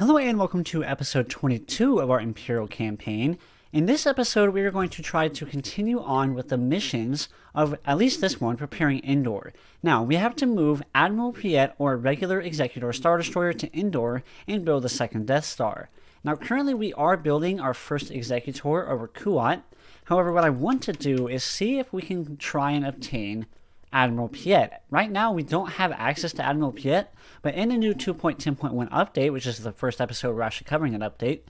Hello and welcome to episode 22 of our Imperial Campaign. In this episode, we are going to try to continue on with the missions of, at least this one, preparing Endor. Now, we have to move Admiral Piet or regular Executor Star Destroyer to Endor and build a second Death Star. Now, currently we are building our first Executor over Kuat. However, what I want to do is see if we can try and obtain Admiral Piet. Right now, we don't have access to Admiral Piet, but in the new 2.10.1 update, which is the first episode we're actually covering that update,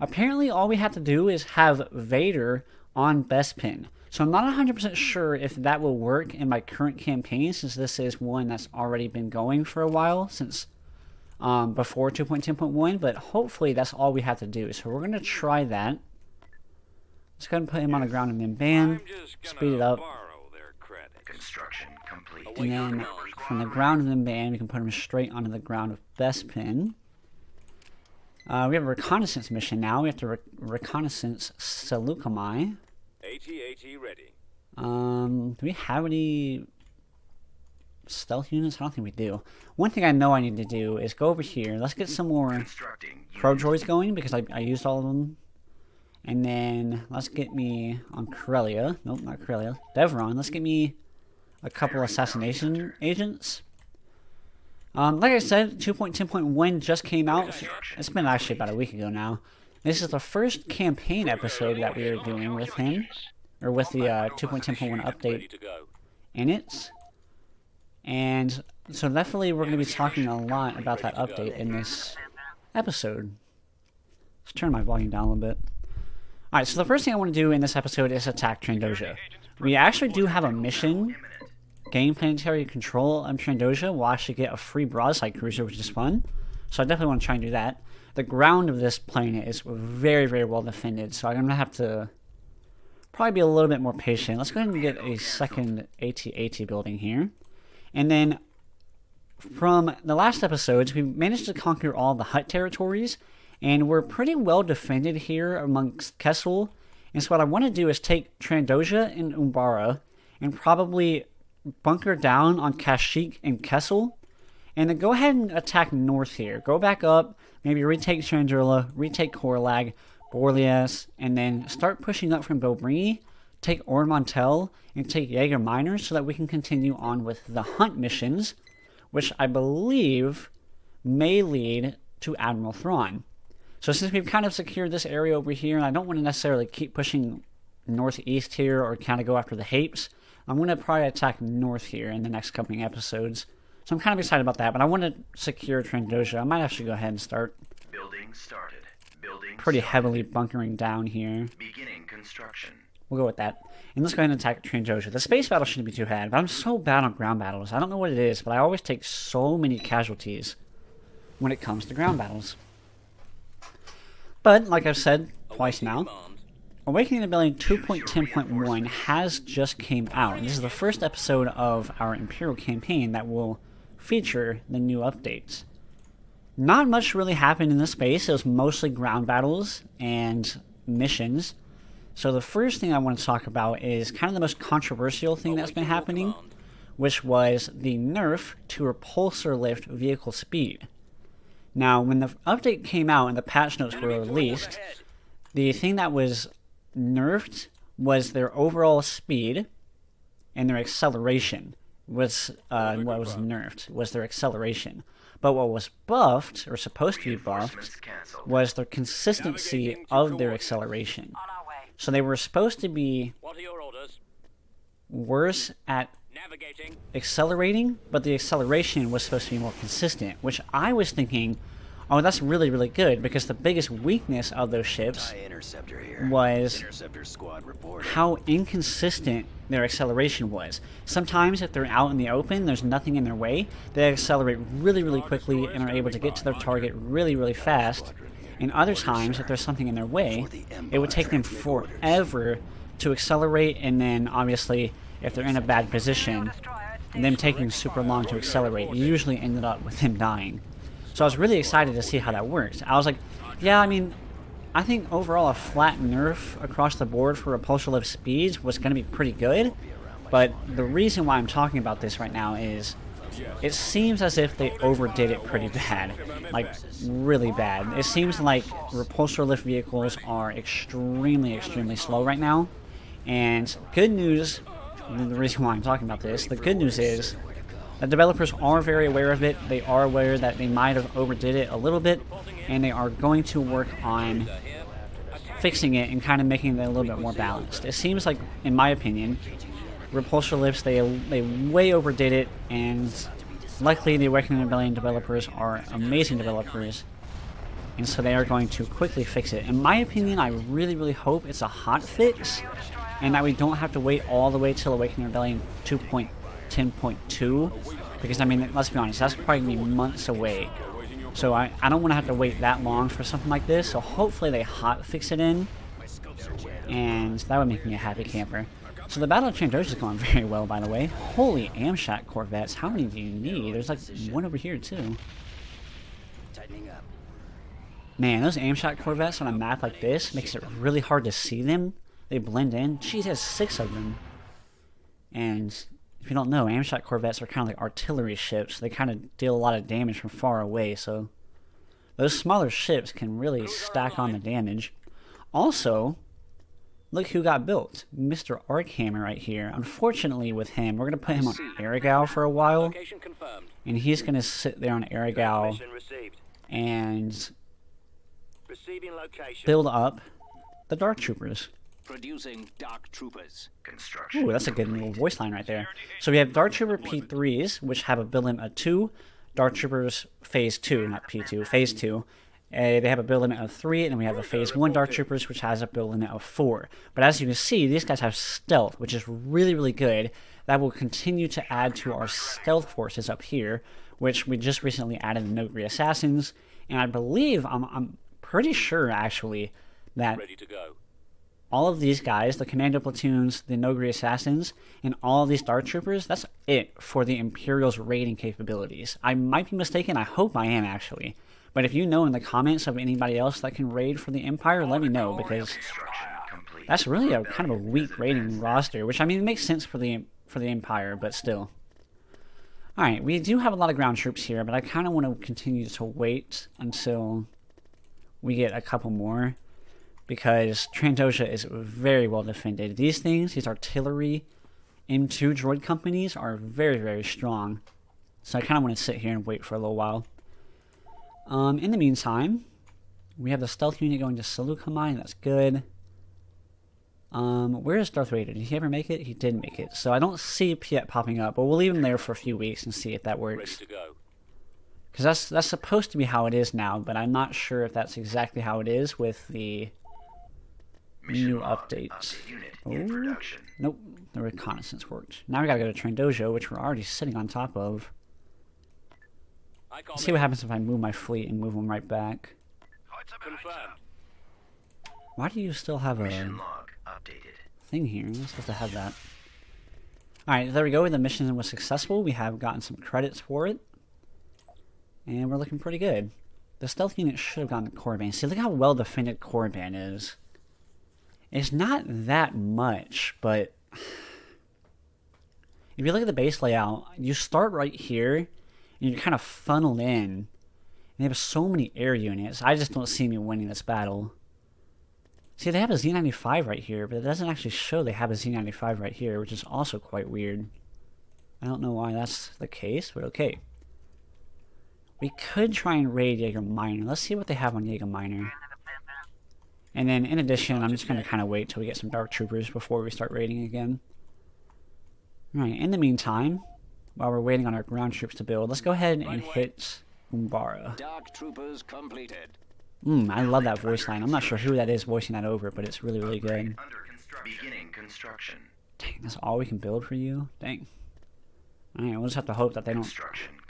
apparently all we have to do is have Vader on Bespin. So I'm not 100% sure if that will work in my current campaign, since this is one that's already been going for a while, since before 2.10.1, but hopefully that's all we have to do. So we're going to try that. Let's go ahead and put him on the ground and then bam, speed it up. Construction complete. And then from the ground of the band, we can put them straight onto the ground of Bespin. We have a reconnaissance mission now. We have to reconnaissance Seleucami. AT ready. Do we have any stealth units? I don't think we do. One thing I know I need to do is go over here. Let's get some more pro droids going because I used all of them. And then let's get me on Corellia. Nope, not Corellia. Devron. Let's get me a couple assassination agents. Like I said, 2.10.1 just came out. It's been actually about a week ago now. This is the first campaign episode that we are doing with him, or with the 2.10.1 update in it. And so definitely we're going to be talking a lot about that update in this episode. Let's turn my volume down a little bit. Alright, so the first thing I want to do in this episode is attack Trandoja. We actually do have a mission. Gain planetary control of Trandoja. We'll actually get a free broadside cruiser, which is fun. So I definitely want to try and do that. The ground of this planet is very, very well defended, so I'm going to have to probably be a little bit more patient. Let's go ahead and get a second AT building here. And then from the last episodes, we managed to conquer all the Hutt territories, and we're pretty well defended here amongst Kessel. And so what I want to do is take Trandoja and Umbara and probably bunker down on Kashyyyk and Kessel, and then go ahead and attack north here. Go back up, maybe retake Chandrila, retake Korlag, Borlias, and then start pushing up from Bobrini, take Ormontel, and take Jaeger Minor so that we can continue on with the hunt missions, which I believe may lead to Admiral Thrawn. So since we've kind of secured this area over here, and I don't want to necessarily keep pushing northeast here or kind of go after the Hapes, I'm going to probably attack north here in the next coming episodes. So I'm kind of excited about that, but I want to secure Trandoja. I might actually go ahead and start Building started. Building pretty started. heavily bunkering down here. Beginning construction. We'll go with that. And let's go ahead and attack Trandoja. The space battle shouldn't be too bad, but I'm so bad on ground battles. I don't know what it is, but I always take so many casualties when it comes to ground battles. But, like I've said twice now, Awakening the Rebellion 2.10.1 has just came out. This is the first episode of our Imperial Campaign that will feature the new updates. Not much really happened in this space. It was mostly ground battles and missions. So the first thing I want to talk about is kind of the most controversial thing that's been happening, which was the nerf to repulsor lift vehicle speed. Now, when the update came out and the patch notes were released, the thing that was nerfed was their overall speed, and their acceleration was what was nerfed, was their acceleration. But what was buffed, or supposed to be buffed, was their consistency of their acceleration. So they were supposed to be worse at accelerating, but the acceleration was supposed to be more consistent, which I was thinking, oh, that's really, really good, because the biggest weakness of those ships was how inconsistent their acceleration was. Sometimes if they're out in the open, there's nothing in their way, they accelerate really, really quickly and are able to get to their target really, really fast. And other times, if there's something in their way, it would take them forever to accelerate, and then obviously, if they're in a bad position, them taking super long to accelerate usually ended up with them dying. So I was really excited to see how that worked. I was like, yeah, I mean, I think overall a flat nerf across the board for repulsor lift speeds was going to be pretty good, but the reason why I'm talking about this right now is it seems as if they overdid it pretty bad. Like, really bad. It seems like repulsor lift vehicles are extremely slow right now. And good news, the reason why I'm talking about this, the good news is the developers are very aware of it. They are aware that they might have overdid it a little bit, and they are going to work on fixing it and kind of making it a little bit more balanced. It seems like, in my opinion, repulsor lifts, they way overdid it, and luckily the Awakening Rebellion developers are amazing developers, and so they are going to quickly fix it. In my opinion, I really hope it's a hot fix, and that we don't have to wait all the way till Awakening Rebellion 2.10.2, because I mean, let's be honest, that's probably going to be months away. So I don't want to have to wait that long for something like this, so hopefully they hot fix it in, and that would make me a happy camper. So the Battle of Trandoshan is going very well, by the way. Holy Amshat Corvettes, how many do you need? There's like one over here too. Man, those Amshat Corvettes on a map like this makes it really hard to see them. They blend in. Jeez, there's 6 of them. And if you don't know, Amshat Corvettes are kind of like artillery ships. They kind of deal a lot of damage from far away, so those smaller ships can really stack on the damage. Also, look who got built. Mr. Arkhammer right here. Unfortunately with him, we're going to put him on Aragao for a while. And he's going to sit there on Aragao and build up the Dark Troopers. Producing Dark Troopers. Construction. Ooh, that's a good little voice line right there. So we have Dark Trooper P3s, which have a build limit of 2. Dark Troopers Phase 2, not P2, Phase 2. They have a build limit of 3, and then we have the Phase 1 Dark Troopers, which has a build limit of 4. But as you can see, these guys have stealth, which is really good. That will continue to add to our stealth forces up here, which we just recently added the Nogri Assassins. And I believe, I'm pretty sure actually, that Ready to go. all of these guys, the Commando Platoons, the Nogri Assassins, and all of these Dark Troopers, that's it for the Imperial's raiding capabilities. I might be mistaken, I hope I am actually. But if you know in the comments of anybody else that can raid for the Empire, let me know, because that's really a kind of a weak raiding roster, which I mean, it makes sense for the Empire, but still. Alright, we do have a lot of ground troops here, but I kind of want to continue to wait until we get a couple more, because Trandoshan is very well defended. These things, these artillery M2 droid companies are very strong. So I kind of want to sit here and wait for a little while. In the meantime, we have the stealth unit going to Saluka Mine. That's good. Where is Darth Vader? Did he ever make it? He did make it. So I don't see Piet popping up, but we'll leave him there for a few weeks and see if that works. Ready to go. Because that's supposed to be how it is now, but I'm not sure if that's exactly how it is with the new updates. Oh, nope, the reconnaissance worked. Now we gotta go to Trandoshan, which we're already sitting on top of. Let's see what happens if I move my fleet and move them right back. Confirmed. Why do you still have a thing here? You're not supposed to have that. Alright, there we go. The mission was successful. We have gotten some credits for it. And we're looking pretty good. The stealth unit should have gotten the Korriban. See, look how well defended Korriban is. It's not that much, but if you look at the base layout, you start right here, and you're kind of funneled in. And they have so many air units. I just don't see me winning this battle. See, they have a Z95 right here, but it doesn't actually show they have a Z95 right here, which is also quite weird. I don't know why that's the case, but okay. We could try and raid Jaeger Minor. Let's see what they have on Jaeger Minor. And then, in addition, I'm just going to kind of wait till we get some Dark Troopers before we start raiding again. Alright, in the meantime, while we're waiting on our ground troops to build, let's go ahead and hit Umbara. Dark Troopers completed. I love that voice line. I'm not sure who that is voicing that over, but it's really good. Beginning construction. Dang, that's all we can build for you? Dang. Alright, we'll just have to hope that they don't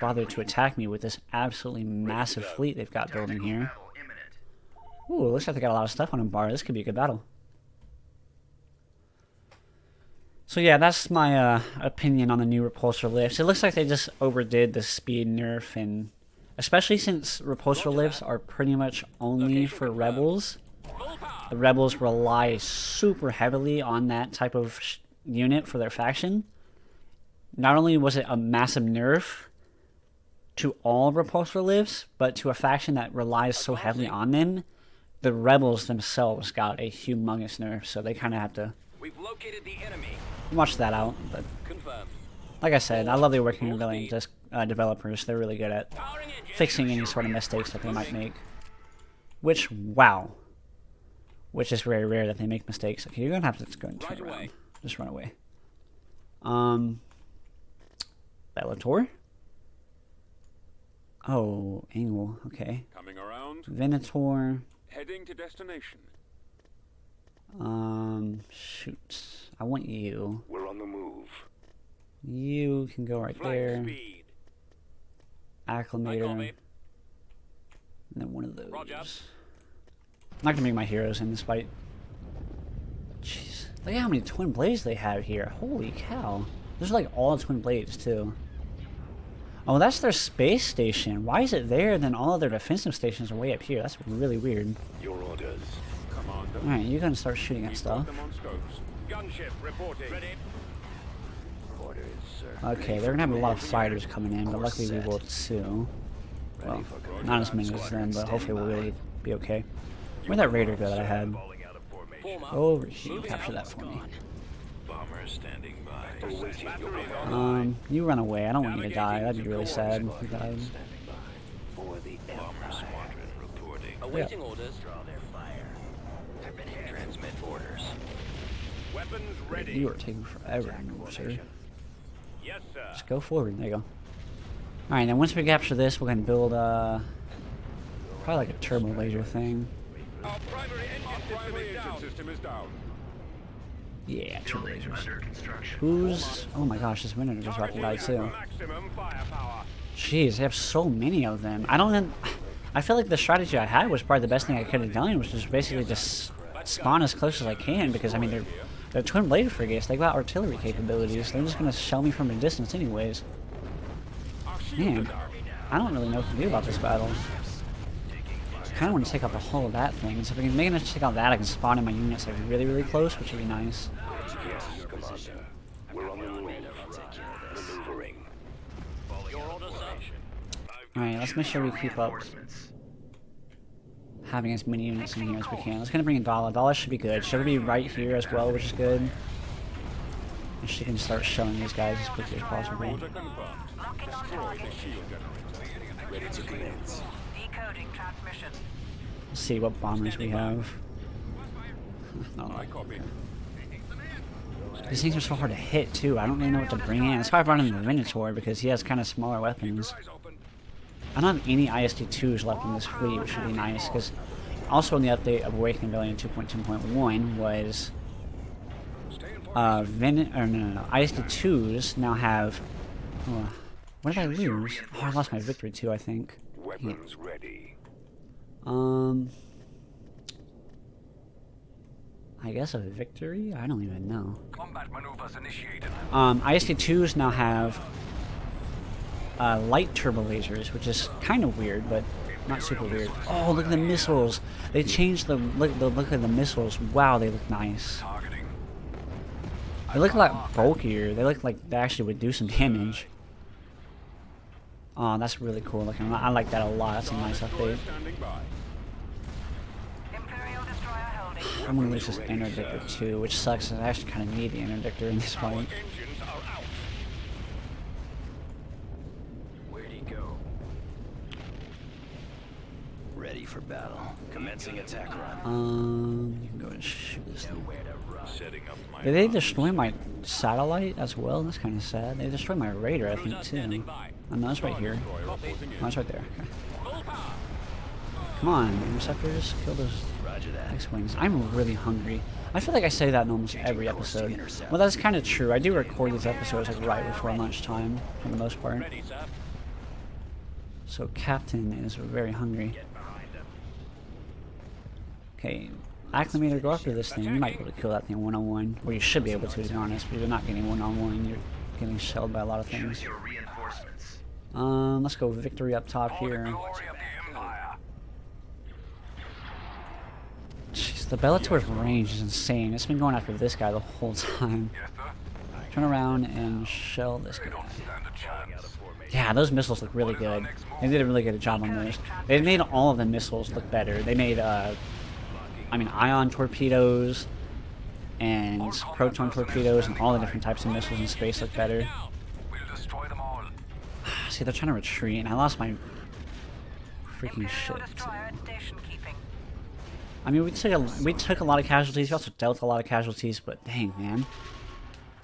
bother to attack me with this absolutely massive fleet they've got building here. Ooh, looks like they got a lot of stuff on Umbara. This could be a good battle. So yeah, that's my opinion on the new repulsor lifts. It looks like they just overdid the speed nerf, and especially since repulsor lifts are pretty much only for rebels. The rebels rely super heavily on that type of unit for their faction. Not only was it a massive nerf, to all repulsor lifts, but to a faction that relies so heavily on them, the rebels themselves got a humongous nerf, so they kind of have to We've located the enemy. watch that out. But Confirmed. like I said, I love the Working Rebellion developers. They're really good at Powering engine. fixing any sort of mistakes that they might make. Which, wow. Which is very rare that they make mistakes. Okay, you're gonna have to just go and turn Right away. around. Just run away. Bellator? Oh, Angle, okay. Coming around. Venator. Heading to destination. Shoot. I want you. We're on the move. You can go right Flight there. speed. Acclimator. copy. And then one of those. Roger. I'm not gonna make my heroes in this fight. Jeez. Look at how many twin blades they have here. Holy cow. Those are like all twin blades too. Oh, that's their space station. Why is it there? Then all of their defensive stations are way up here. That's really weird. Your orders. Commander. Alright, you're gonna start shooting at We've stuff. got them on scopes. Gunship reporting. Ready. Orders, sir. Okay, they're gonna have a lot of fighters coming in, but luckily we will too. Well, not as many as them, but hopefully we'll really be okay. Where'd that raider go that I had? Go over here, capture that for me. Bomber standing by. You run away. I don't want you to die. That'd be really sad if you died. For the bomber squadron reporting. Awaiting orders. Draw their fire. Transmit orders. Weapons ready. You are taking forever to move, sir. Yes, sir. Just go forward. There you go. Alright, then once we capture this, we're gonna build probably like a turbo laser thing. Our primary engine system is down. Yeah, turbo Building lasers. under construction. Who's... Oh my gosh, this Venator just about to die too. Maximum firepower. Jeez, they have so many of them. I feel like the strategy I had was probably the best thing I could have done, which was basically just spawn as close as I can, because I mean they're twin blade frigates. They got artillery capabilities. They're just gonna shell me from a distance anyways. Man, I don't really know what to do about this battle. I kind of want to take out the whole of that thing. So if I can make enough to take out that, I can spawn in my units like really, really close, which would be nice. We're on the move. Maneuvering. Alright, let's make sure we keep up having as many units in here as we can. Let's gonna bring in Dala. Dala should be good. She'll be right here as well, which is good. And she can start shelling these guys as quickly as possible. Order confirmed. Destroy the shield generator. Ready to commence. Decoding transmission. Let's see what bombers we have. No, I copy. these things are so hard to hit too. I don't really know what to bring in. That's why I brought in the Venator, because he has kind of smaller weapons. Eyes open. I don't have any ISD-2s left in this fleet, which would be nice, because also in the update of Awakening Rebellion 2.2.1 was ISD-2s now have... Oh, what did I lose? Oh, I lost my victory too, I think. Weapons ready. I guess a victory? I don't even know. Combat maneuvers initiated. ISD-2s now have light turbo lasers, which is kind of weird, but not super weird. Oh, look at the missiles! They changed the look of the missiles. Wow, they look nice. Targeting. They look a lot bulkier. They look like they actually would do some damage. Oh, that's really cool looking. I like that a lot. That's a nice update. Standing by. Imperial destroyer holding. I'm gonna lose this interdictor too, which sucks. I actually kind of need the interdictor in this fight. Engines are out. Where'd he go? Ready for battle. Commencing attack run. You can go and shoot this thing. Where to run? Setting up my. Did they destroy my satellite as well? That's kind of sad. They destroyed my raider, I think, too. Oh, no, it's right here. Oh, it's right there. Okay. Come on, interceptors, kill those Roger that. X-wings. I'm really hungry. I feel like I say that in almost every episode. Well, that's kind of true. I do record these episodes like right before lunchtime, for the most part. Ready, sir. So Captain is very hungry. Okay, Acclimator, go after this thing. You might be able to kill that thing one-on-one. Or you should be able to be honest, but you're not getting one-on-one. You're getting shelled by a lot of things. Choose your reinforcements. Let's go victory up top here. Glory of the Empire. Jeez, the Bellator's range is insane. It's been going after this guy the whole time. Yes, sir. Turn around and shell this guy. Stand a chance. Yeah, those missiles look really good. They did a really good job on those. They made all of the missiles look better. They made, ion torpedoes and proton torpedoes and all the different types of missiles in space look better. We'll destroy them all. See, they're trying to retreat, and I lost my freaking shit. Imperial destroyer at station keeping. I mean, we took a lot of casualties. We also dealt a lot of casualties, but dang, man.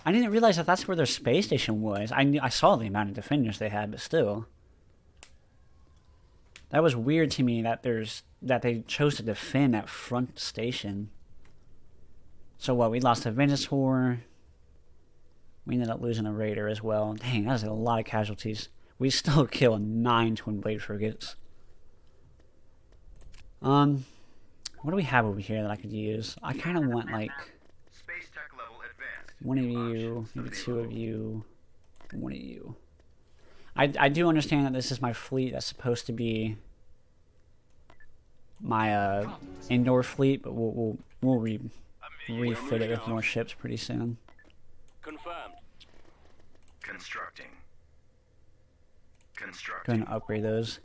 I didn't realize that that's where their space station was. I saw the amount of defenders they had, but still. That was weird to me that they chose to defend that front station. So what, we lost a Venator. We ended up losing a Raider as well. Dang, that was a lot of casualties. We still killed 9 twin blade frigates. What do we have over here that I could use? I kind of want, like, Space tech level advanced. one of you, maybe 2 of you, one of you. I do understand that this is my fleet that's supposed to be my indoor fleet, but we'll refit it with more ships pretty soon. Confirmed. Constructing. Going Constructing. to upgrade those,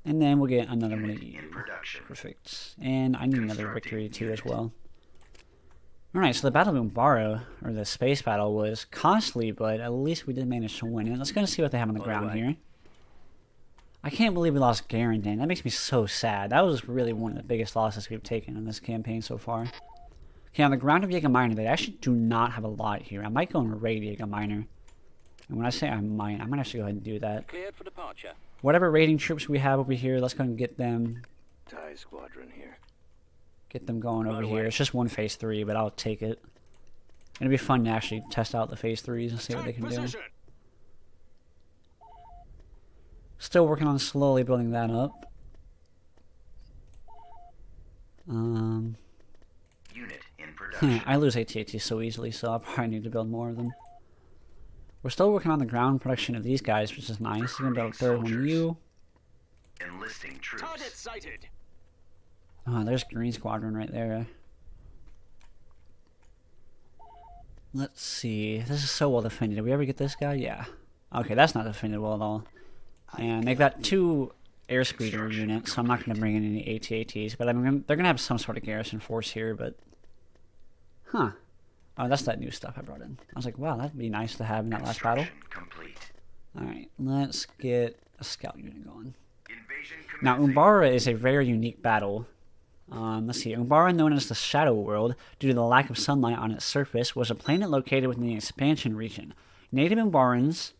and then we'll get another one of you. In production. Perfect. And I need another victory too as well. Alright, so the Battle of Umbara, or the space battle, was costly, but at least we did manage to win it. Let's go and see what they have on the ground here. I can't believe we lost Garandon. That makes me so sad. That was really one of the biggest losses we've taken in this campaign so far. Okay, on the ground of Jaeger Minor, they actually do not have a lot here. I might go and raid Jaeger Minor. And when I say I might actually go ahead and do that. Cleared for departure. Whatever raiding troops we have over here, let's go and get them. TIE squadron here. Get them going over Right here. away. It's just one phase 3, but I'll take it. It'll be fun to actually test out the phase 3s and see what they can do. Still working on slowly building that up. Unit in production. I lose AT-AT so easily, so I'll probably need to build more of them. We're still working on the ground production of these guys, which is nice. We're gonna build a third one of you. Enlisting troops. Target sighted. Oh, there's Green Squadron right there. Let's see. This is so well defended. Did we ever get this guy? Yeah. Okay, that's not defended well at all. And they've got 2 airspeeder units, so I'm not going to bring in any AT-ATs. But they're going to have some sort of garrison force here, but... Huh. Oh, that's that new stuff I brought in. I was like, wow, that'd be nice to have in that last battle. Construction complete. Alright, let's get a scout unit going. Invasion Now, commencing. Umbara is a very unique battle. Let's see. Umbara, known as the Shadow World, due to the lack of sunlight on its surface, was a planet located within the expansion region. Native Umbarans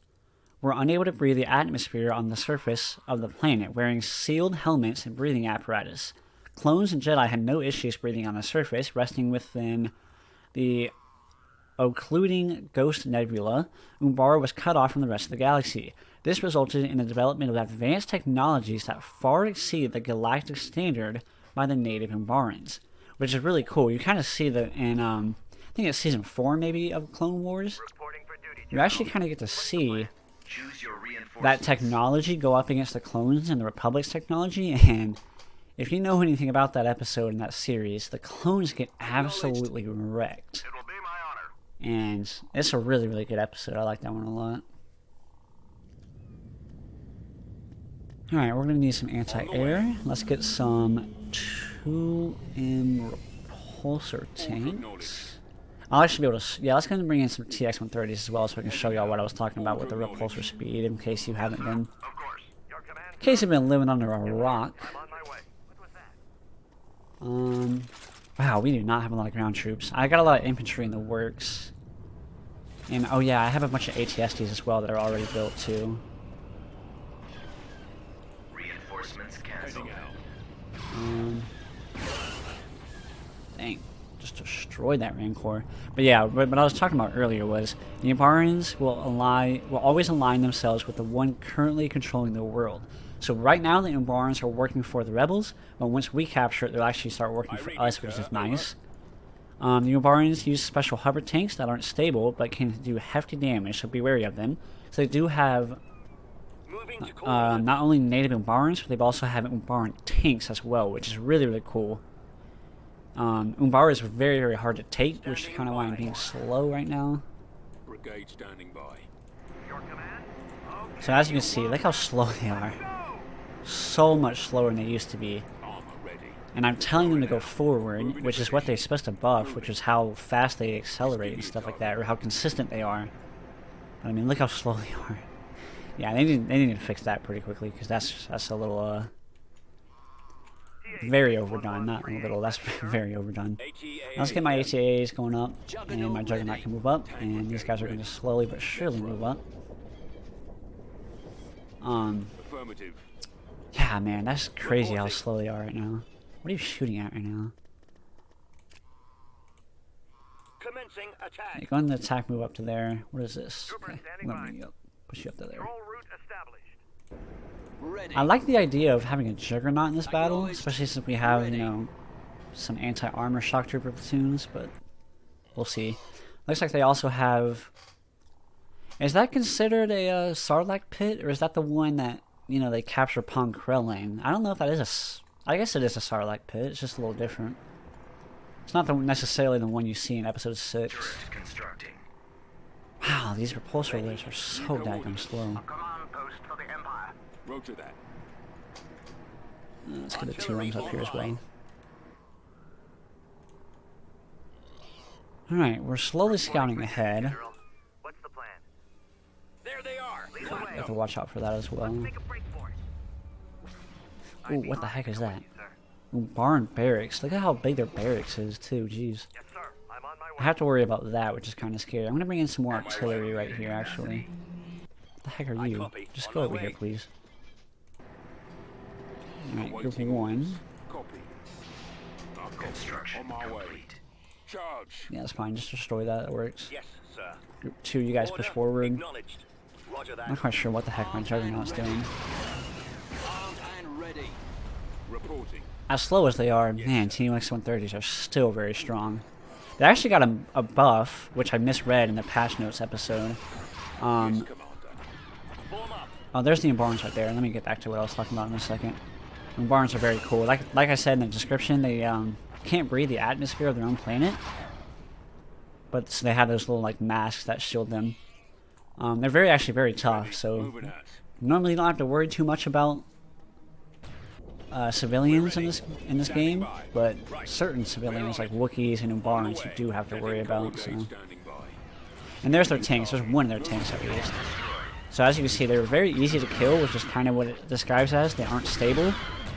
were unable to breathe the atmosphere on the surface of the planet, wearing sealed helmets and breathing apparatus. Clones and Jedi had no issues breathing on the surface, resting within the occluding Ghost Nebula. Umbara was cut off from the rest of the galaxy. This resulted in the development of advanced technologies that far exceed the galactic standard by the native Umbarans, which is really cool. You kind of see that in, I think it's season 4 maybe of Clone Wars. Reporting for duty. You actually kind of get to see Choose your reinforcements. that technology go up against the clones and the Republic's technology, and if you know anything about that episode in that series, the clones get absolutely wrecked. It will be my honor. And it's a really, really good episode. I like that one a lot. Alright, we're going to need some anti-air. Let's get some 2M repulsor tanks. I'll actually be able to... Yeah, let's go ahead and bring in some TX-130s as well so I can show y'all what I was talking about with the repulsor speed in case you haven't been... Of course. Your command. In case you've been living under a rock. I'm on my way. What was that? Wow, we do not have a lot of ground troops. I got a lot of infantry in the works. And, oh yeah, I have a bunch of ATSTs as well that are already built too. Reinforcements canceled. Dang, just destroyed that Rancor. But yeah, what I was talking about earlier was the Umbarans will always align themselves with the one currently controlling the world. So right now the Umbarans are working for the rebels, but once we capture it, they'll actually start working for us, which is nice. The Umbarans use special hover tanks that aren't stable, but can do hefty damage, so be wary of them. So they do have Moving to coordinates. not only native Umbarans, but they also have Umbaran tanks as well, which is really, really cool. Umbara is very, very hard to take, which is kind of why I'm being slow right now. Brigade standing by. Your command? So as you can see, look how slow they are. So much slower than they used to be. And I'm telling them to go forward, which is what they're supposed to buff, which is how fast they accelerate and stuff like that, or how consistent they are. But I mean, look how slow they are. Yeah, they need to fix that pretty quickly, because that's a little, very overdone. Not a little, that's very overdone. Now let's get my ATAs going up, and my Juggernaut can move up, and these guys are going to slowly but surely move up. Yeah, man, that's crazy how slow they are right now. What are you shooting at right now? Commencing attack. Okay, go on the attack, move up to there. What is this? Okay, I'm gonna bring you up. Push you up to there. I like the idea of having a Juggernaut in this battle, especially since we have, you know, some anti-armor shock trooper platoons, but we'll see. Looks like they also have... Is that considered a Sarlacc pit, or is that the one that, you know, they capture Pong Krell? I don't know if that is a... I guess it is a Sarlacc pit, it's just a little different. It's not necessarily the one you see in episode 6. Wow, these repulsor alerts are so daggone slow. Roger that. Let's get the 2 runs up here as well. Alright, we're slowly scouting ahead. What's the plan? There they are. You have to watch out for that as well. Ooh, what the heck is that? Ooh, barn barracks. Look at how big their barracks is too, jeez. I have to worry about that, which is kind of scary. I'm going to bring in some more artillery right here, actually. What the heck are you? Just go over here, please. Alright, group 1. Construction complete. Charge. Yeah, that's fine. Just destroy that. It works. Yes, sir. Group 2, you guys push forward. Acknowledged. Roger that. I'm not quite sure what the heck my Juggernaut's doing. Armed and ready. Reporting. As slow as they are, man, Team X-130s are still very strong. They actually got a buff, which I misread in the patch notes episode. Oh, there's the Umbarans right there. Let me get back to what I was talking about in a second. Umbarans are very cool. Like I said in the description, they can't breathe the atmosphere of their own planet. But so they have those little like masks that shield them. They're actually very tough, so normally you don't have to worry too much about civilians in this game, but certain civilians like Wookiees and Umbarans you do have to worry about. So. And there's their tanks. There's one of their tanks at least. So as you can see, they're very easy to kill, which is kind of what it describes as. They aren't stable,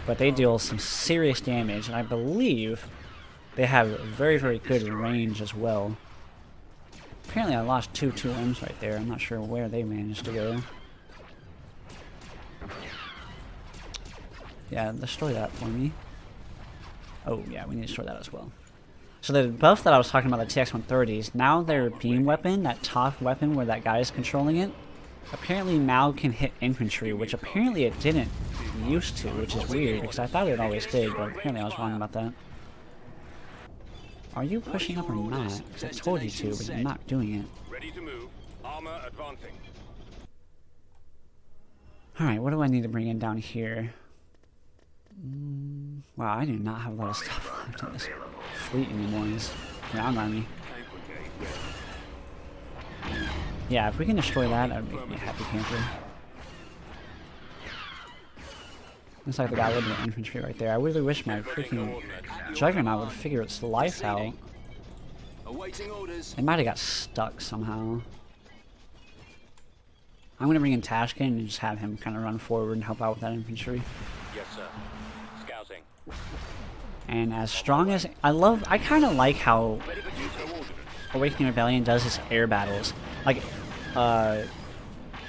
but they deal some serious damage, and I believe they have very, very good range as well. Apparently I lost 2 2Ms right there. I'm not sure where they managed to go. Yeah, destroy that for me. Oh, yeah, we need to destroy that as well. So the buff that I was talking about, the TX-130s, now their beam weapon, that top weapon where that guy is controlling it, apparently now can hit infantry, which apparently it didn't used to, which is weird, because I thought it always did, but apparently I was wrong about that. Are you pushing up or not? Because I told you to, but you're not doing it. Ready to move. Armor advancing. Alright, what do I need to bring in down here? Wow, I do not have a lot of stuff left in this fleet anymore in this ground army. Yeah, if we can destroy that, I'd be a happy camper. Looks like the guy with the infantry right there. I really wish my freaking Juggernaut would figure its life out. It might have got stuck somehow. I'm gonna bring in Tashkin and just have him kind of run forward and help out with that infantry. Yes, sir. Scouting. And as strong as I kind of like how Awakening Rebellion does its air battles. Like,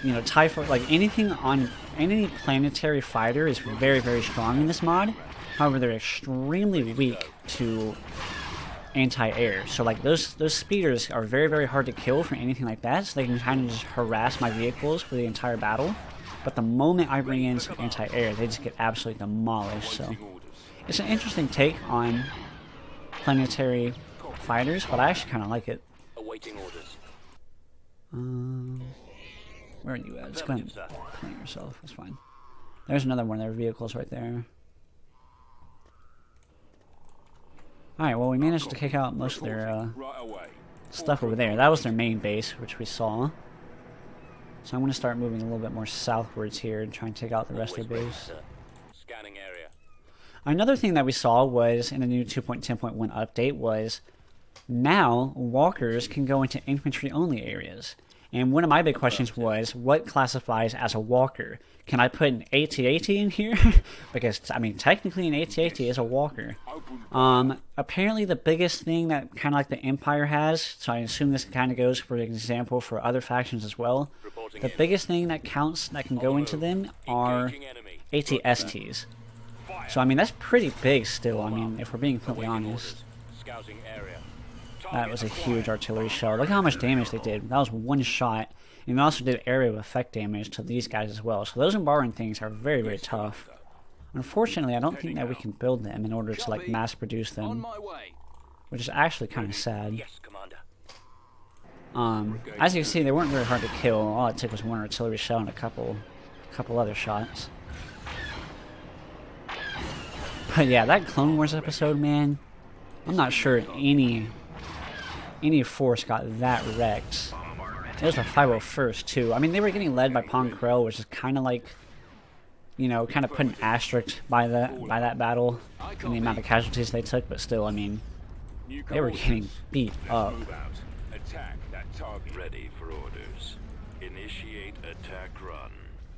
you know, like anything on any planetary fighter is very, very strong in this mod. However, they're extremely weak to anti-air. So like those speeders are very, very hard to kill for anything like that. So they can kind of just harass my vehicles for the entire battle. But the moment I bring in some anti-air, they just get absolutely demolished. So it's an interesting take on planetary fighters, but I actually kind of like it. Awaiting orders. Where are you at? Just go ahead and plant yourself. That's fine. There's another one of their vehicles right there. Alright, well we managed to kick out most of their stuff over there. That was their main base, which we saw. So I'm going to start moving a little bit more southwards here and try and take out the rest of the Always ready, base. sir. Scanning area. Another thing that we saw was in the new 2.10.1 update was now walkers can go into infantry only areas. And one of my big questions was, what classifies as a walker? Can I put an AT-AT in here? Because, I mean, technically an AT-AT is a walker. Apparently the biggest thing that kind of like the Empire has, so I assume this kind of goes for example for other factions as well, the biggest thing that counts that can go into them are Engaging enemy. AT-STs. So, I mean, that's pretty big still, I mean, if we're being completely honest. Scouting area. That was a huge artillery shell. Look how much damage they did. That was one shot. And they also did area of effect damage to these guys as well. So those Umbaran things are very, very tough. Unfortunately, I don't think that we can build them in order to like mass produce On them, my way. which is actually kind of sad. Yes, Commander. As you can see, they weren't very hard to kill. All it took was one artillery shell and a couple other shots. But yeah, that Clone Wars episode, man, I'm not sure any force got that wrecked. It was the 501st too. I mean, they were getting led by Ponkrell, which is kind of like, you know, kind of put an asterisk by that battle and the amount of casualties they took. But still, I mean, they were getting beat up. Move out. Attack that target. Ready for orders. Initiate attack run.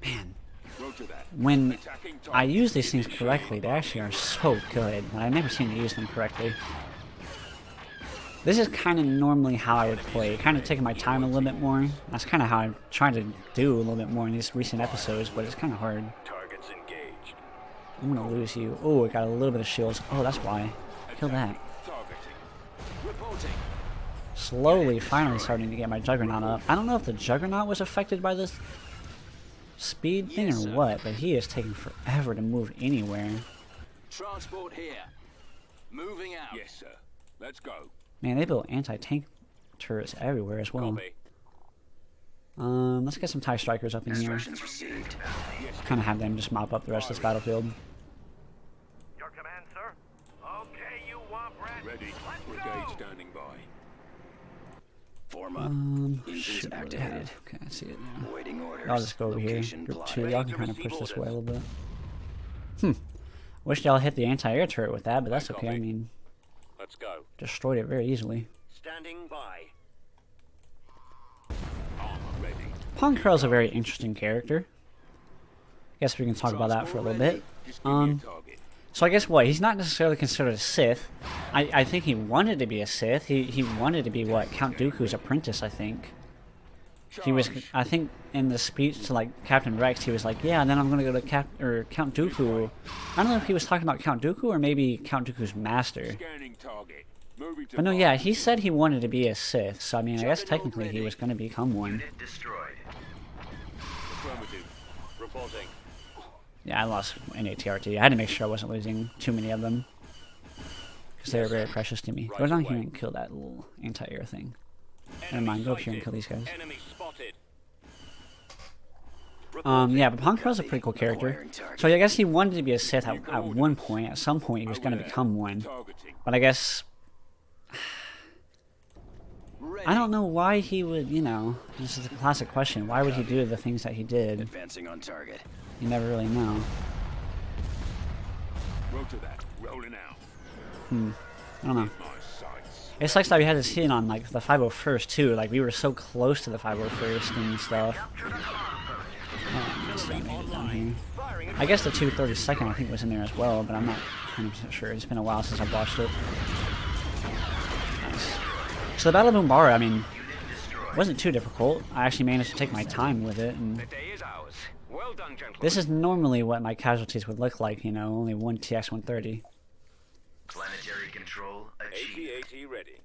Man, Roger that. when Attacking I target. use these things correctly, they actually are so good. And I never seem to use them correctly. This is kind of normally how I would play, kind of taking my time a little bit more. That's kind of how I'm trying to do a little bit more in these recent episodes, but it's kind of hard. Targets engaged. I'm gonna lose you. Oh, I got a little bit of shields. Oh, that's why. Kill that. Targeting. Reporting. Slowly, finally starting to get my Juggernaut up. I don't know if the Juggernaut was affected by this speed thing or what, but he is taking forever to move anywhere. Transport here. Moving out. Yes, sir. Let's go. Man, they built anti-tank turrets everywhere as well. Copy. Let's get some TIE Strikers up in here. Instructions received. Kind of have them just mop up the rest of this battlefield. Your command, sir? Okay, you womp rat. Ready. Let's Brigade go. standing by. Form up. Engines Shoot, where they activated. headed. Okay, I see it now. Awaiting orders. I'll just go over here. Location Group plotted. 2, y'all can kind of push this way a little bit. Wish y'all hit the anti-air turret with that, but that's okay. I mean, Let's go. destroyed it very easily. Standing by. Armor ready. Ponkrell's a very interesting character. Guess we can talk about that for a little bit. Just give me a target. So I guess what? He's not necessarily considered a Sith. I think he wanted to be a Sith. He wanted to be what? Count Dooku's apprentice, I think. He was, I think, in the speech to like Captain Rex, he was like, "Yeah, and then I'm gonna go to Count Dooku." I don't know if he was talking about Count Dooku or maybe Count Dooku's master. Scanning target. Moving to But no, yeah, he said he wanted to be a Sith. So I mean, I guess technically he was gonna become one. Unit destroyed. affirmative. Reporting. Yeah, I lost an ATRT. I had to make sure I wasn't losing too many of them because they were very precious to me. Go down here and kill that little anti-air thing. Never mind, go up here and kill these guys. Enemy spotted. Yeah, but Ponkrell's a pretty cool character. So I guess he wanted to be a Sith at one point. At some point, he was going to become one. Targeting. But I guess I don't know why he would. You know, this is a classic question. Why would he do the things that he did? Advancing on target. You never really know. Roger that. Rolling out. I don't know. My sights. It sucks that we had to see it on like the 501st too. Like we were so close to the 501st and stuff. Oh, I missed that maybe down here. I guess the 232nd I think was in there as well, but I'm not 100% sure. It's been a while since I've watched it. Nice. So the Battle of Umbara, I mean, wasn't too difficult. I actually managed to take my time with it, and The day is ours. Well done, gentlemen. this is normally what my casualties would look like. You know, only one TX-130. Planetary control achieved. AT-AT ready.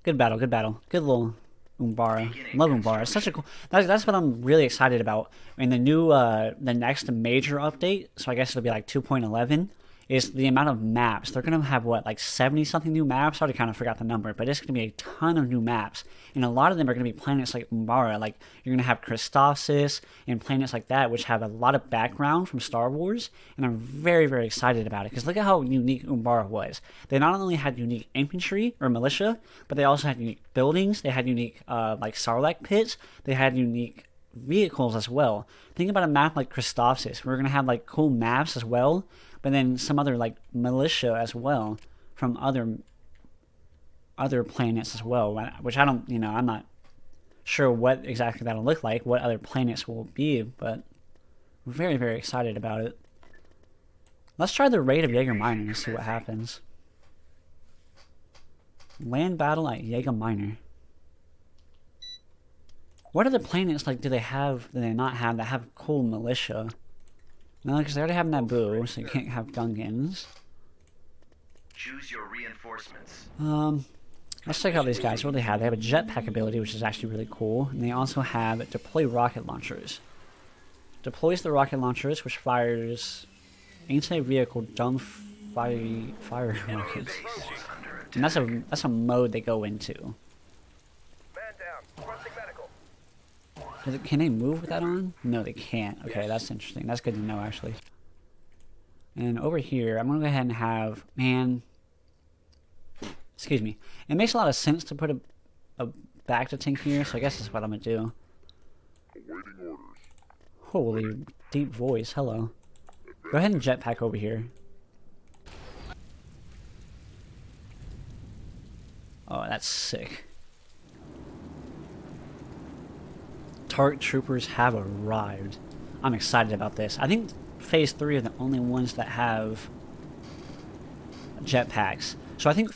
Good battle, good battle. Good little Umbara. Love Umbara. It's such a cool... That's what I'm really excited about. In the new, the next major update, so I guess it'll be like 2.11, is the amount of maps. They're going to have, what, like 70-something new maps? I already kind of forgot the number, but it's going to be a ton of new maps. And a lot of them are going to be planets like Umbara. Like, you're going to have Christophsis and planets like that, which have a lot of background from Star Wars. And I'm very, very excited about it, because look at how unique Umbara was. They not only had unique infantry, or militia, but they also had unique buildings. They had unique, like, Sarlacc pits. They had unique vehicles as well. Think about a map like Christophsis. We're gonna have like cool maps as well, but then some other like militia as well from other planets as well. Which I don't, I'm not sure what exactly that'll look like, what other planets will be, but we're very, very excited about it. Let's try the raid of Jaeger Minor and see what happens. Land battle at Jaeger Minor. What other planets do they not have that have cool militia? No, because they already have Naboo, so you can't have Gungans. Choose your reinforcements. Let's check out these guys. What do they have? They have a jetpack ability, which is actually really cool. And they also have deploy rocket launchers. Deploys the rocket launchers, which fires anti-vehicle dumb fire rockets. And that's a mode they go into. Man down. Requesting medical. Can they move with that on? No, they can't. Okay, that's interesting. That's good to know, actually. And over here, I'm going to go ahead and have... Excuse me. It makes a lot of sense to put a Bacta tank here, so I guess that's what I'm going to do. Holy deep voice. Hello. Go ahead and jetpack over here. Oh, that's sick. Target troopers have arrived. I'm excited about this. I think Phase 3 are the only ones that have jetpacks. So I think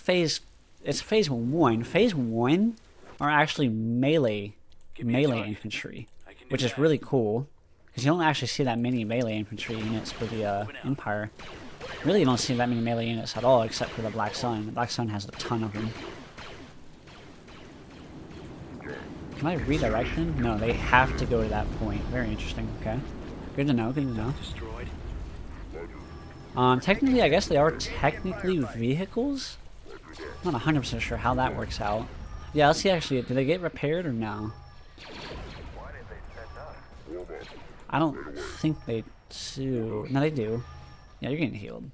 it's Phase 1. Phase 1 are actually melee infantry, which is really cool. Because you don't actually see that many melee infantry units for the Empire. Really, you don't see that many melee units at all, except for the Black Sun. The Black Sun has a ton of them. Can I redirect them? No, they have to go to that point. Very interesting. Okay. Good to know, good to know. Technically, I guess they are technically vehicles? I'm not 100% sure how that works out. Yeah, let's see actually, do they get repaired or no? I don't think they do. No, they do. Yeah, you're getting healed.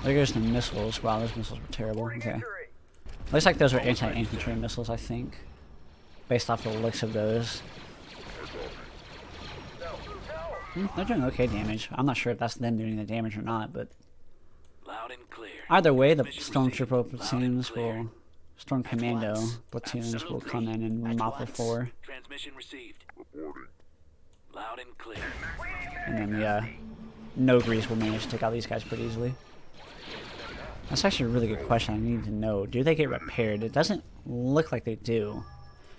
There goes the missiles. Wow, those missiles were terrible. Okay. Looks like those are anti-infantry missiles, I think. Based off the looks of those. They're doing okay damage. I'm not sure if that's them doing the damage or not, but... Either way, the Stormtrooper platoons will... Storm Commando platoons will come in and mop the floor. Transmission received. Loud and clear. And then the Nogris will manage to take out these guys pretty easily. That's actually a really good question I need to know. Do they get repaired? It doesn't look like they do.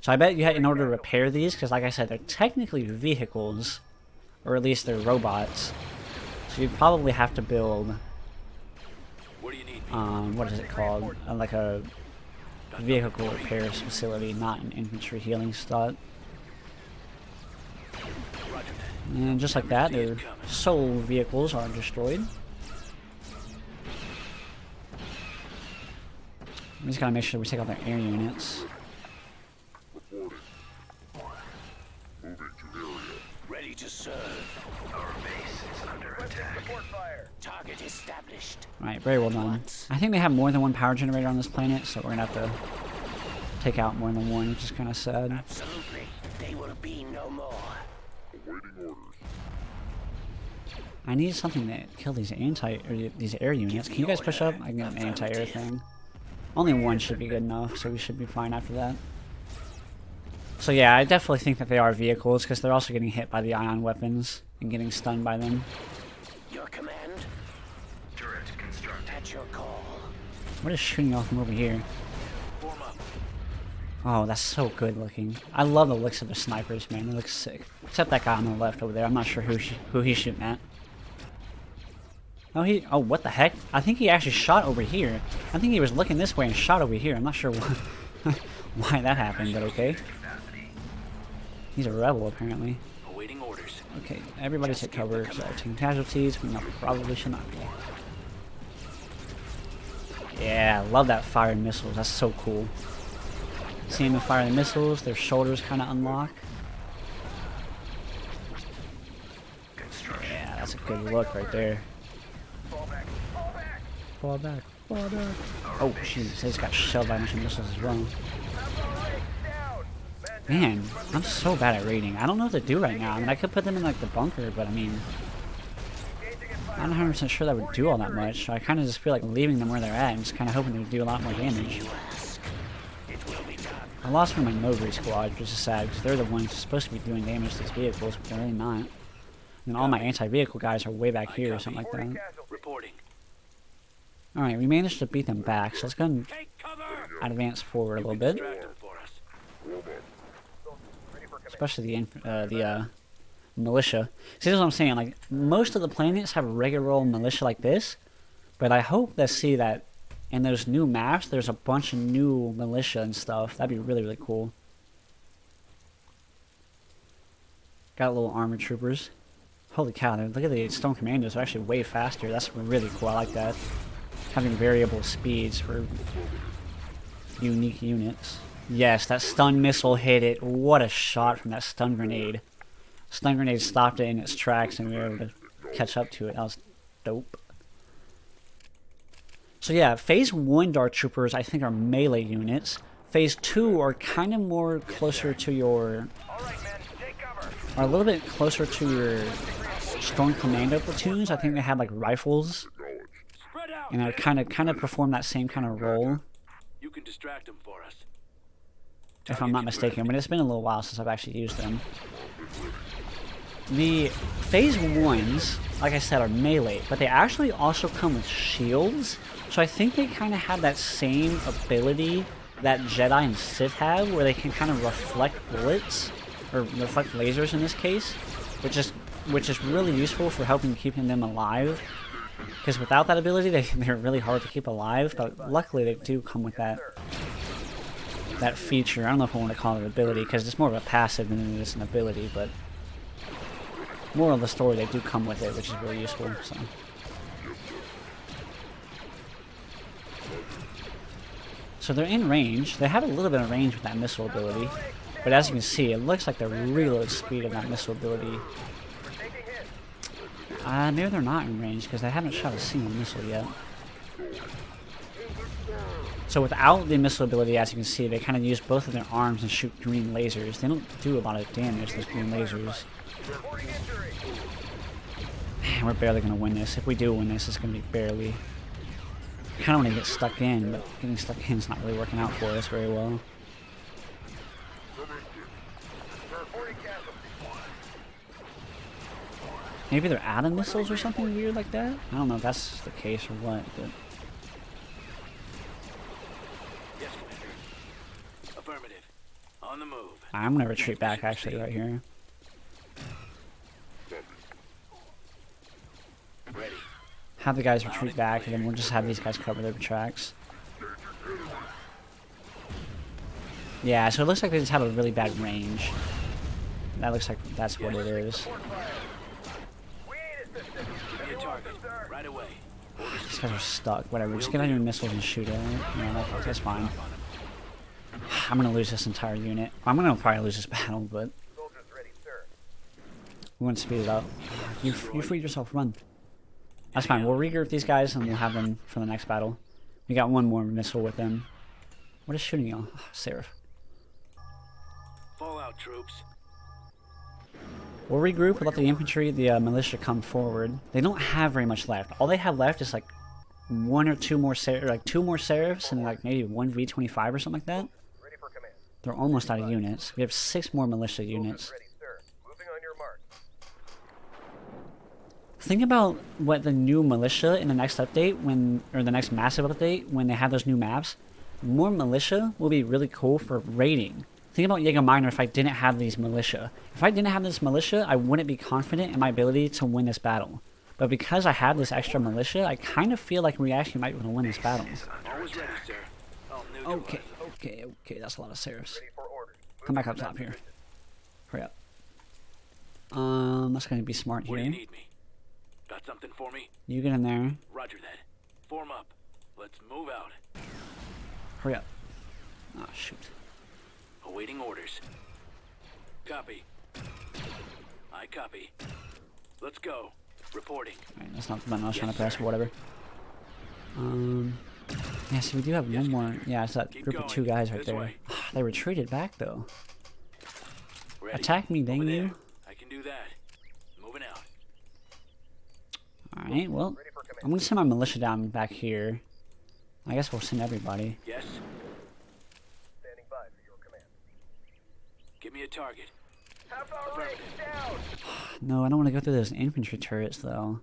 So I bet you had, in order to repair these, because like I said, they're technically vehicles, or at least they're robots. So you'd probably have to build, what is it called? Like a vehicle repair facility, not an infantry healing slot. And just like that, their sole vehicles are destroyed. We just gotta make sure we take out their air units. Ready to serve. Our base is under attack. Target established. Alright, very well done. I think they have more than one power generator on this planet, so we're gonna have to take out more than one, which is kind of sad. Absolutely. They will be no more. I need something to kill these these air units. Can you guys push up? I can get an anti-air thing. Only one should be good enough, so we should be fine after that. So yeah, I definitely think that they are vehicles, because they're also getting hit by the ion weapons and getting stunned by them. Your command. Turret constructed. At your call. What is shooting off from over here? Form up. Oh, that's so good looking. I love the looks of the snipers, man. They look sick. Except that guy on the left over there. I'm not sure who he's shooting at. Oh, what the heck? I think he actually shot over here. I think he was looking this way and shot over here. I'm not sure why that happened, but okay. He's a rebel, apparently. Awaiting orders. Okay, everybody take cover, because they're taking casualties. We probably should not be. Yeah, I love that fire missiles. That's so cool. Seeing them fire the missiles, their shoulders kind of unlock. Yeah, that's a good look right there. Fall back. Oh, jeez, they just got shelled by a bunch of missiles as well. Man, I'm so bad at raiding. I don't know what to do right now. I mean, I could put them in like the bunker, but I mean, I'm not 100% sure that would do all that much. So I kind of just feel like leaving them where they're at and just kind of hoping they would do a lot more damage. I lost one of my Mowgli squad, which is sad because they're the ones supposed to be doing damage to these vehicles, but they're really not. And all my anti-vehicle guys are way back here or something like that. Reporting. Alright, we managed to beat them back, so let's go and Take cover. advance forward a little bit. Distract them for us. Especially the militia. See, that's what I'm saying. Like, most of the planets have a regular old militia like this, but I hope to see that in those new maps, there's a bunch of new militia and stuff. That'd be really, really cool. Got little armored troopers. Holy cow, look at the Storm Commandos. They're actually way faster. That's really cool. I like that. Having variable speeds for unique units. Yes, that stun missile hit it. What a shot from that stun grenade. Stun grenade stopped it in its tracks and we were able to catch up to it. That was dope. So yeah, Phase 1 Dark Troopers I think are melee units. Phase 2 are kind of more closer to your... are a little bit closer to your Storm Commando platoons. I think they have like rifles. And they kind of perform that same kind of role. You can distract them for us. If I'm not mistaken, but it's been a little while since I've actually used them. The Phase 1s, like I said, are melee, but they actually also come with shields. So I think they kind of have that same ability that Jedi and Sith have, where they can kind of reflect bullets, or reflect lasers in this case, which is really useful for helping keeping them alive. Because without that ability, they're really hard to keep alive, but luckily they do come with that feature. I don't know if I want to call it an ability, because it's more of a passive than it is an ability, but moral of the story, they do come with it, which is really useful. So they're in range. They have a little bit of range with that missile ability, but as you can see, it looks like the reload speed of that missile ability. Maybe they're not in range because they haven't shot a single missile yet. So without the missile ability, as you can see, they kind of use both of their arms and shoot green lasers. They don't do a lot of damage, those green lasers. Man, we're barely going to win this. If we do win this, it's going to be barely. I kind of want to get stuck in, but getting stuck in is not really working out for us very well. Maybe they're out of missiles or something weird like that? I don't know if that's the case or what, but... Yes, Commander. Affirmative. On the move. I'm gonna retreat back actually right here. Ready. Have the guys retreat back, and then we'll just have these guys cover their tracks. Yeah, so it looks like they just have a really bad range. That looks like that's what it is. Give me a target. Right away. These guys are stuck. Whatever, just get out your missiles and shoot it. Yeah, that's fine. I'm gonna lose this entire unit. I'm gonna probably lose this battle, but... we're gonna speed it up. You freed yourself, run. That's fine, we'll regroup these guys and we'll have them for the next battle. We got one more missile with them. What is shooting y'all? Oh, Seraph. Fall out, troops. We'll regroup, we'll let the infantry, the militia come forward. They don't have very much left. All they have left is like one or two more two more Seraphs and like maybe one V25 or something like that. They're almost out of units. We have 6 more militia units. Think about what the new militia in the next update, or the next massive update, when they have those new maps. More militia will be really cool for raiding. Think about Jaeger Minor if I didn't have these militia. If I didn't have this militia, I wouldn't be confident in my ability to win this battle. But because I have this extra militia, I kind of feel like we actually might be able to win this battle. Always ready, sir. Okay, that's a lot of Seraphs. Come back up top here. Hurry up. That's gonna be smart Where do here. you need me? Got something for me? You get in there. Roger that. Form up. Let's move out. Hurry up. Oh, shoot. Awaiting orders. Copy. I copy. Let's go. Reporting. Alright, that's not the button I was trying to press, but whatever. Yeah, so we do have one more. Yeah, it's that Keep group of going. 2 guys right This there. way. They retreated back, though. Ready. Attack me, dang Over there. you. I can do that. Moving out. Alright, well, I'm gonna send my militia down back here. I guess we'll send everybody. Yes. Standing by for your command. Give me a target. Half our range down! No, I don't want to go through those infantry turrets, though.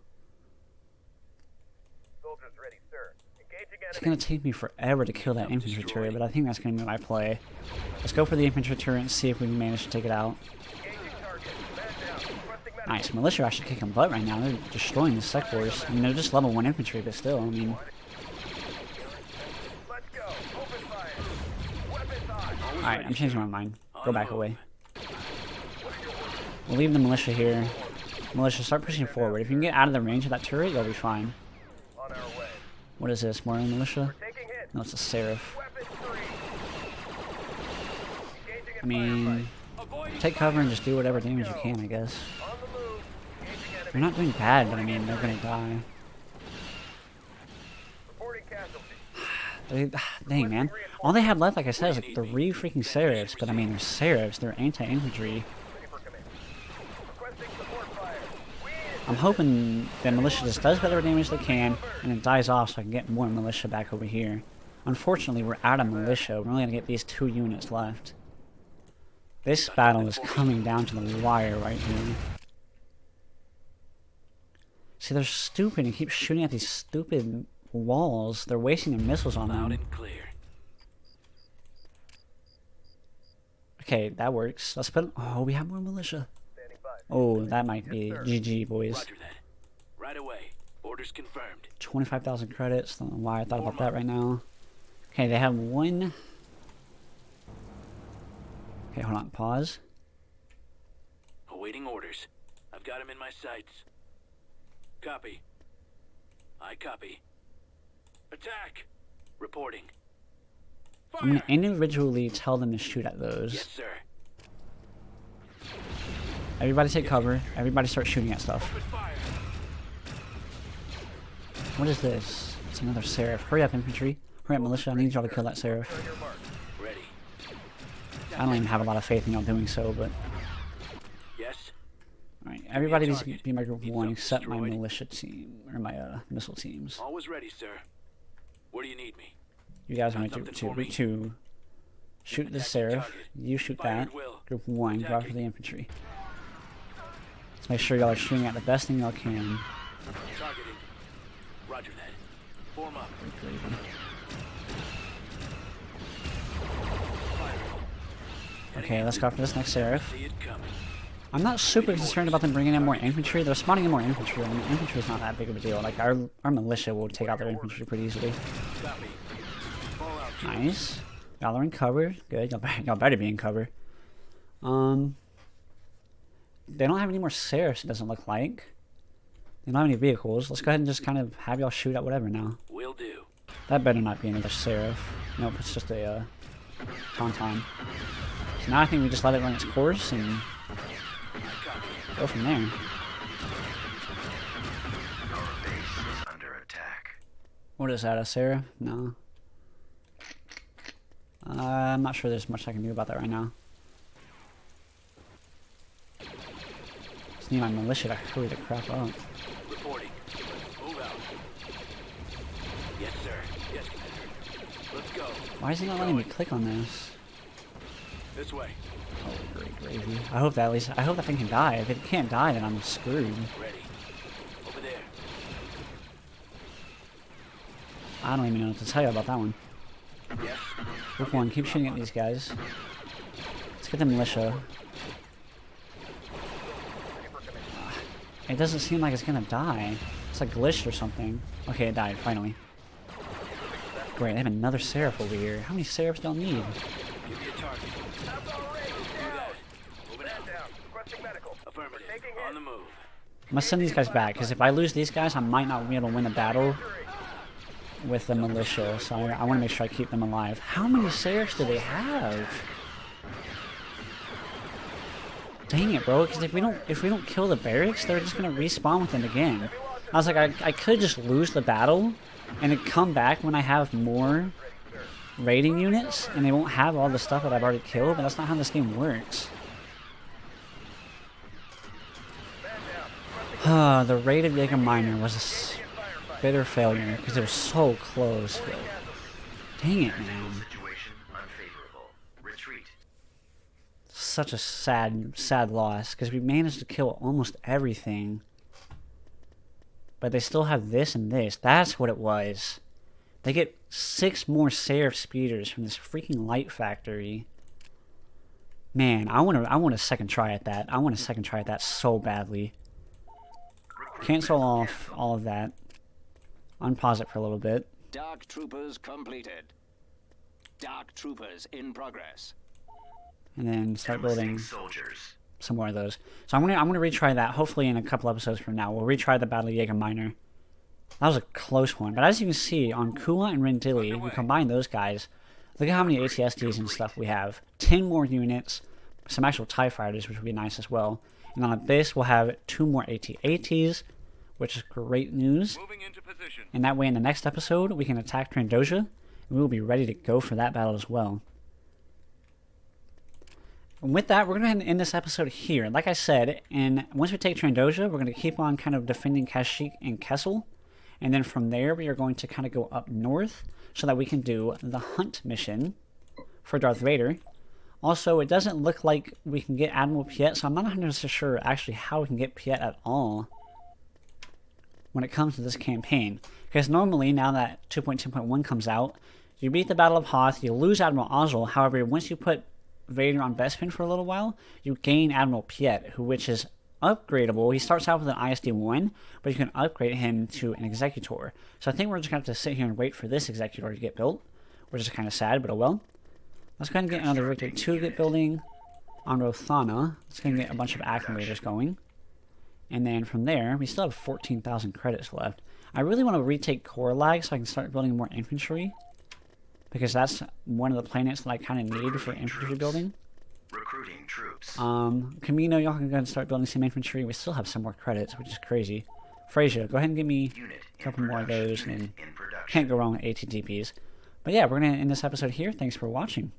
Soldiers ready, sir. Engaging It's enemy. gonna take me forever to kill that infantry turret, but I think that's gonna be my play. Let's go for the infantry turret and see if we can manage to take it out. Engaging target. Man down. Requesting medical. Nice, militia are actually kicking butt right now. They're destroying the sectors. I mean, they're just level 1 infantry, but still, I mean... Let's go. Open fire. Weapons on. Alright, I'm changing my mind. On Go the back move. away. We'll leave the militia here. Militia, start pushing forward. If you can get out of the range of that turret, you'll be fine. On our way. What is this? More militia? Taking hit. No, it's a Seraph. Weapons free. Engaging I mean, take cover and just do whatever damage you can, I guess. on the move. Engaging enemy. They're not doing bad, but I mean, they're gonna die. Reporting casualty. Dang, man. All they have left, like I said, is like 3 freaking Seraphs, but I mean, they're Seraphs, they're anti-infantry. Ready for command. Requesting support fire. We I'm hoping that militia just does whatever damage they can, and it dies off so I can get more militia back over here. Unfortunately, we're out of militia. We're only gonna get these 2 units left. This battle is coming down to the wire right here. See, they're stupid and keep shooting at these stupid walls. They're wasting their missiles on Loud them. and clear. Okay, that works. Let's put... Oh, we have more militia. standing by. Oh, that might be GG, boys. Roger that. Right away. Orders confirmed. 25,000 credits. Don't know why I thought about that right now. Okay, they have 1... Okay, hold on. Pause. Awaiting orders. I've got him in my sights. Copy. I copy. Attack! Reporting. I'm gonna Fire! individually tell them to shoot at those. Yes, sir. Everybody take cover. Everybody start shooting at stuff. Open fire. What is this? It's another Seraph. Hurry up, infantry. Hurry up, militia. I need y'all to kill that Seraph. Ready. I don't even have a lot of faith in y'all doing so, but... Yes. Alright, everybody needs to be my group 1 except my militia team, or my missile teams. Always ready, sir. Where do you need me? You guys are my group 2. Group 2, shoot the Seraph. You shoot that. Group 1, go after the infantry. Let's make sure y'all are shooting at the best thing y'all can. Targeting. Roger that. Form up. Okay, let's go for this next Seraph. See it coming. I'm not super concerned about them bringing in more infantry. They're spawning in more infantry. I mean, infantry is not that big of a deal. Like, our militia will take out their infantry pretty easily. Copy. Fall out. Nice. Y'all are in cover. Good. Y'all better be in cover. They don't have any more Seraphs, it doesn't look like. They don't have any vehicles. Let's go ahead and just kind of have y'all shoot at whatever now. Will do. That better not be another Seraph. Nope, it's just a Tauntaun. So now I think we just let it run its course and go from there. Our base is under attack. What is that, a Seraph? No. I'm not sure there's much I can do about that right now. Just need my militia to hurry the crap up. Reporting. Move out. Yes, sir. Yes, Commander. Let's go. Why is it not letting me click on this? This way. Oh, great gravy. I hope that thing can die. If it can't die, then I'm screwed. Ready. Over there. I don't even know what to tell you about that one. Yes. Group 1, keep shooting at these guys. Let's get the militia. It doesn't seem like it's gonna die. It's like glitched or something. Okay, it died, finally. Great, they have another Seraph over here. How many Seraphs do y'all need? Give me a target. Do that. Moving out. Down. Requesting medical. Affirmative. Taking On the move. I'm gonna send these guys back, because if I lose these guys, I might not be able to win the battle with the militia, so I want to make sure I keep them alive. How many Seraphs do they have? Dang it, bro, because if we don't kill the barracks, they're just gonna respawn with them again. I was like, I could just lose the battle and then come back when I have more raiding units, and they won't have all the stuff that I've already killed, but that's not how this game works. The raid of Jaeger Minor was a bitter failure because it was so close. But dang it, man. Situation unfavorable. Retreat. Such a sad loss because we managed to kill almost everything. But they still have this and this. That's what it was. They get 6 more Seraph speeders from this freaking light factory. Man, I want a second try at that. I want a second try at that so badly. Cancel off all of that. Unpause it for a little bit. Dark Troopers completed. Dark Troopers in progress. And then start building Soldiers. some more of those. So I'm gonna retry that. Hopefully in a couple episodes from now, we'll retry the Battle of Jaeger Minor. That was a close one, but as you can see on Kula and Rendili, we combine those guys. Look at how many ATSDs and stuff we have. 10 more units, some actual TIE fighters, which would be nice as well. And on this, we'll have 2 more AT-ATs, which is great news. Moving into position. And that way, in the next episode, we can attack Trandoja, and we will be ready to go for that battle as well. And with that, we're going to end this episode here. Like I said, and once we take Trandoja, we're going to keep on kind of defending Kashyyyk and Kessel. And then from there, we are going to kind of go up north so that we can do the hunt mission for Darth Vader. Also, it doesn't look like we can get Admiral Piet, so I'm not 100% sure actually how we can get Piet at all when it comes to this campaign. Because normally, now that 2.10.1 comes out, you beat the Battle of Hoth, you lose Admiral Ozzel. However, once you put Vader on Bespin for a little while, you gain Admiral Piet, which is upgradable. He starts out with an ISD-1, but you can upgrade him to an Executor. So I think we're just going to have to sit here and wait for this Executor to get built, which is kind of sad, but oh well. Let's go ahead and get another Victory 2 get building on Rothana. Let's go ahead and get a bunch of accumulators going. And then from there, we still have 14,000 credits left. I really want to retake Korlag so I can start building more infantry, because that's one of the planets that I kind of need for infantry building. Recruiting troops. Camino, y'all can go ahead and start building some infantry. We still have some more credits, which is crazy. Frazier, go ahead and give me a couple more of those, and can't go wrong with ATDPs. But yeah, we're going to end this episode here. Thanks for watching.